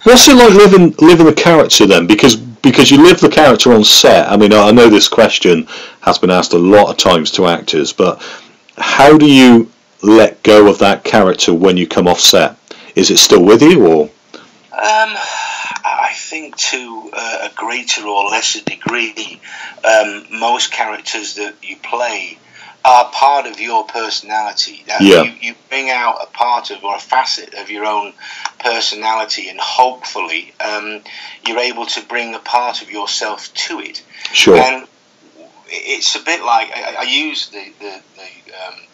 What's it like living the character then? Because you live the character on set. I mean, I know this question has been asked a lot of times to actors, but how do you let go of that character when you come off set? Is it still with you, or? I think to a greater or lesser degree, most characters that you play are part of your personality. Yeah. You bring out a part of or a facet of your own personality, and hopefully you're able to bring a part of yourself to it. Sure. And it's a bit like I use the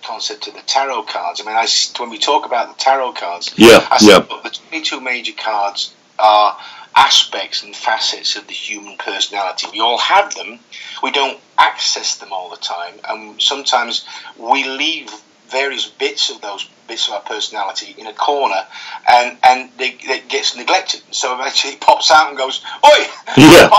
concept of the tarot cards. I mean, when we talk about the tarot cards, I say, look, the 22 major cards are aspects and facets of the human personality. We all have them. We don't access them all the time, and sometimes we leave various bits of our personality in a corner, and it gets neglected. So eventually it pops out and goes, "Oi, yeah.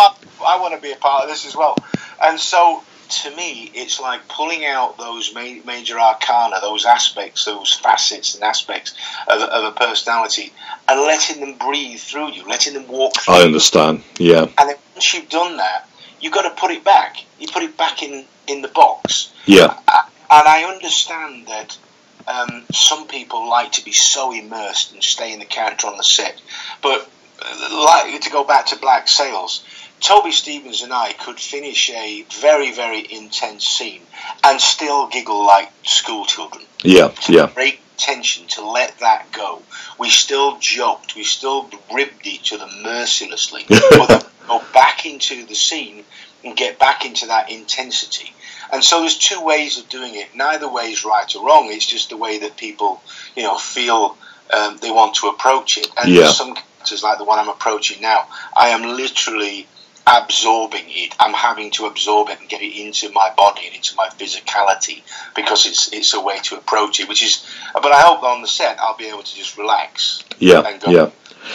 I want to be a part of this as well." And so, to me, it's like pulling out those major arcana, those aspects, those facets and aspects of a personality, and letting them breathe through you, letting them walk through I understand, yeah. And then once you've done that, you've got to put it back. You put it back in the box. Yeah. And I understand that some people like to be so immersed and stay in the character on the set. But, like, to go back to Black Sails, Toby Stephens and I could finish a very, very intense scene and still giggle like school children. Yeah, yeah. Break tension, to let that go. We still joked, we still ribbed each other mercilessly, but then go back into the scene and get back into that intensity. And so there's two ways of doing it. Neither way is right or wrong. It's just the way that people, feel they want to approach it. And there's some characters like the one I'm approaching now, I am literally absorbing it. I'm having to absorb it and get it into my body and into my physicality, because it's a way to approach it. But I hope on the set I'll be able to just relax. And go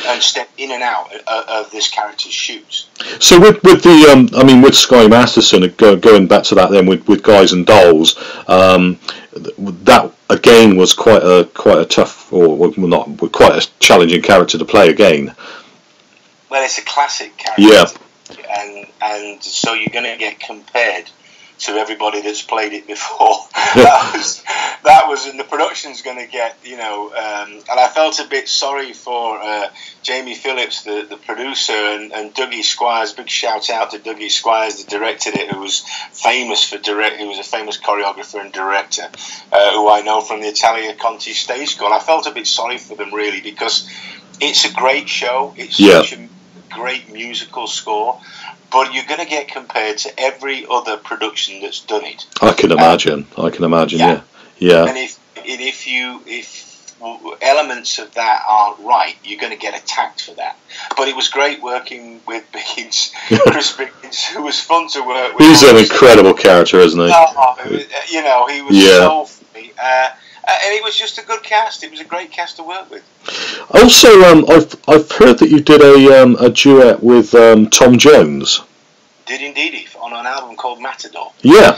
and step in and out of this character's shoes. So with with Sky Masterson, going back to that then with Guys and Dolls, that again was quite a tough, or not quite a challenging character to play again. Well, it's a classic character. Yeah. And so you're going to get compared to everybody that's played it before. that was, and the production's going to get, and I felt a bit sorry for Jamie Phillips, the producer, and Dougie Squires. Big shout out to Dougie Squires, that directed it, who was famous for he was a famous choreographer and director, who I know from the Italia Conti Stage School. I felt a bit sorry for them, really, because it's a great show. It's such a great musical score, but you're going to get compared to every other production that's done it. I can imagine. Yeah. And if elements of that aren't right, you're going to get attacked for that. But it was great working with Biggins, Chris Biggins, who was fun to work with. He's an incredible character, isn't he? He was so funny. And it was just a good cast. It was a great cast to work with. Also, I've heard that you did a duet with Tom Jones. Did indeed, on an album called Matador. Yeah.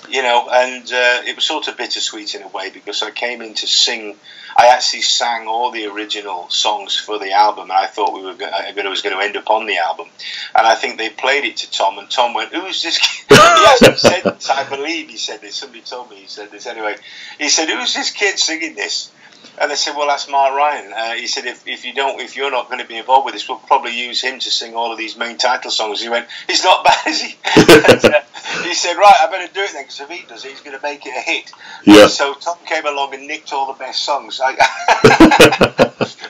And it was sort of bittersweet in a way, because I came in to sing. I actually sang all the original songs for the album, and I thought it was going to end up on the album. And I think they played it to Tom, and Tom went, "Who's this kid?" He actually said this, I believe he said this. Somebody told me he said this. Anyway, he said, "Who's this kid singing this?" And I said, "Well, that's Mark Ryan." He said, if you're not going to be involved with this, we'll probably use him to sing all of these main title songs." He went, "He's not bad, is he?" And, he said, "Right, I better do it then, because if he does it, he's going to make it a hit." Yeah. And so Tom came along and nicked all the best songs.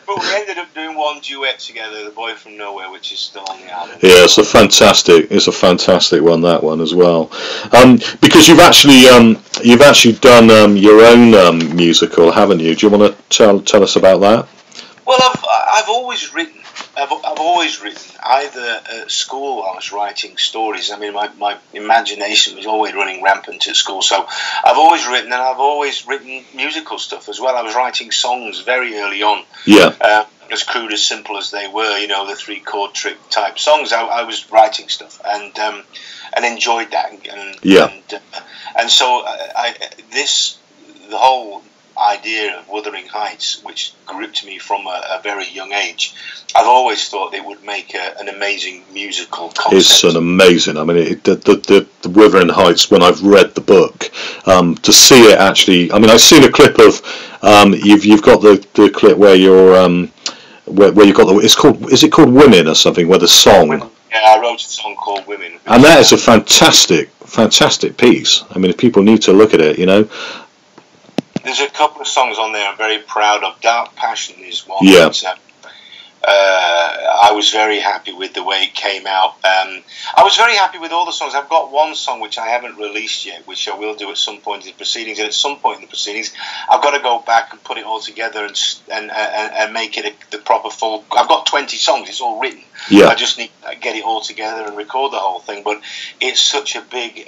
But we ended up doing one duet together, "The Boy from Nowhere," which is still on the album. Yeah, it's a fantastic one, that one as well. Because you've actually done your own musical, haven't you? Do you want to tell us about that? Well, I've always written. I've always written. Either at school, I was writing stories. I mean, my imagination was always running rampant at school. So I've always written, and I've always written musical stuff as well. I was writing songs very early on. Yeah. As crude, as simple as they were, the 3-chord trick type songs. I was writing stuff and enjoyed that. And so the whole idea of Wuthering Heights, which gripped me from a very young age, I've always thought it would make an amazing musical concept. It's an amazing. I mean, the Wuthering Heights. When I've read the book, to see it actually. I mean, I've seen a clip of. You've got the clip where you're where you've got the. It's called. Is it called Women or something? Where the song. Yeah, I wrote a song called Women. And that is a fantastic piece. I mean, if people need to look at it, you know. There's a couple of songs on there I'm very proud of. Dark Passion is one. Yeah. I was very happy with the way it came out. I was very happy with all the songs. I've got one song which I haven't released yet, which I will do at some point in the proceedings. And at some point in the proceedings, I've got to go back and put it all together and make it the proper full. I've got 20 songs. It's all written. Yeah. I just need to get it all together and record the whole thing. But it's such a big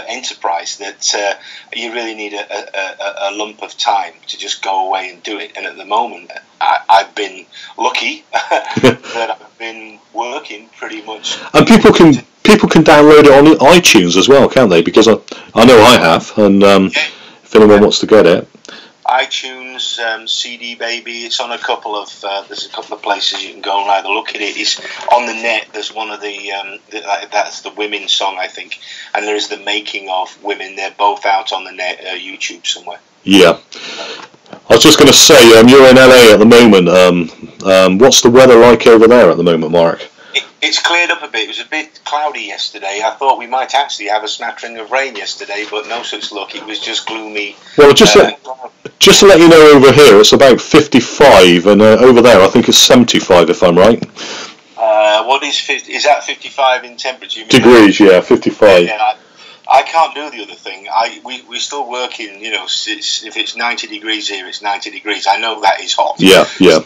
enterprise that you really need a lump of time to just go away and do it. And at the moment, I've been lucky that I've been working pretty much. And people can download it on iTunes as well, can't they? Because I know I have, and if anyone wants to get it, iTunes, CD Baby. It's on a couple of there's a couple of places you can go and either look at it. It's on the net. There's one of that's the Women song, I think, and there is the Making of Women. They're both out on the net, YouTube somewhere. Yeah. I was just going to say, you're in LA at the moment. What's the weather like over there at the moment, Mark? It's cleared up a bit. It was a bit cloudy yesterday. I thought we might actually have a smattering of rain yesterday, but no such luck. It was just gloomy. Well, just to let you know, over here it's about 55, and over there I think it's 75, if I'm right. What is that 55 in temperature? Degrees, yeah, 55. Yeah, I can't do the other thing. We're still working, you know, if it's 90 degrees here, it's 90 degrees. I know that is hot. Yeah. No,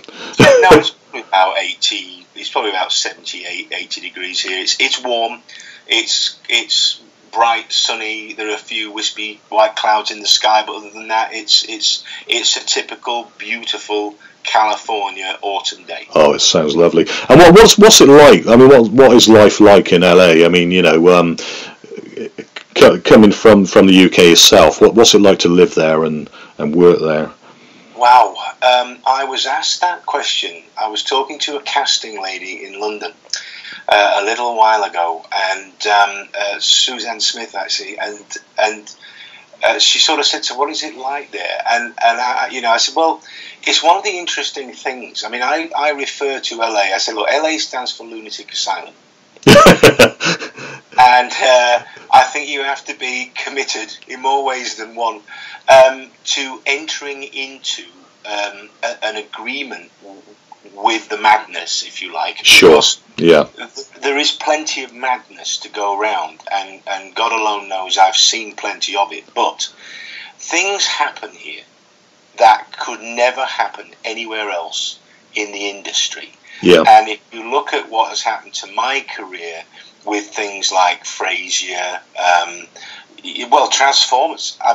it's probably about 80, it's probably about 78, 80 degrees here. It's warm, it's bright, sunny, there are a few wispy white clouds in the sky, but other than that, it's a typical, beautiful California autumn day. Oh, it sounds lovely. And what's it like? I mean, what is life like in LA? I mean, you know, coming from the UK itself, what's it like to live there and work there? Wow, I was asked that question. I was talking to a casting lady in London a little while ago, and Suzanne Smith actually, and she sort of said, "So what is it like there?" And I said, "Well, it's one of the interesting things. I mean, I refer to LA. I say, look, LA stands for Lunatic Asylum." And I think you have to be committed in more ways than one to entering into an agreement with the madness, if you like. Sure. Because yeah. There is plenty of madness to go around, and God alone knows I've seen plenty of it. But things happen here that could never happen anywhere else in the industry. Yeah. And if you look at what has happened to my career with things like Frasier, Transformers. I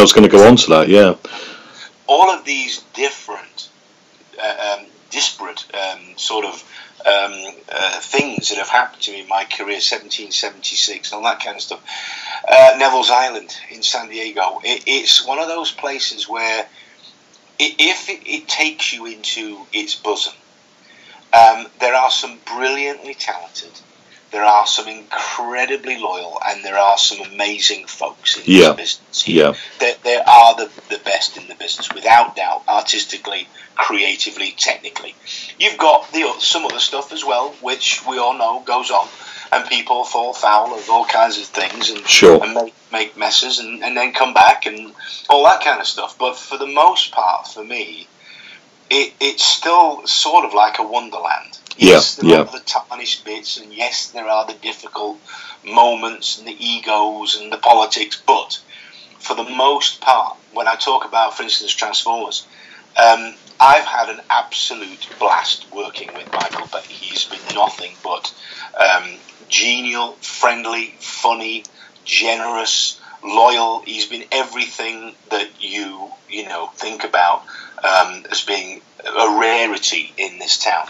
was going to go on to that. Yeah. All of these different, disparate sort of things that have happened to me in my career, 1776 and all that kind of stuff. Neville's Island in San Diego. It's one of those places where if it takes you into its bosom, there are some brilliantly talented, there are some incredibly loyal, and there are some amazing folks in this business here. Yeah. There are the best in the business, without doubt, artistically, creatively, technically. You've got some other stuff as well, which we all know goes on, and people fall foul of all kinds of things and make messes and then come back and all that kind of stuff. But for the most part, for me, it's still sort of like a wonderland. Yes, there are the tarnished bits, and yes, there are the difficult moments and the egos and the politics, but for the most part, when I talk about, for instance, Transformers, I've had an absolute blast working with Michael Bay. He's been nothing but genial, friendly, funny, generous, loyal. He's been everything that you think about as being a rarity in this town.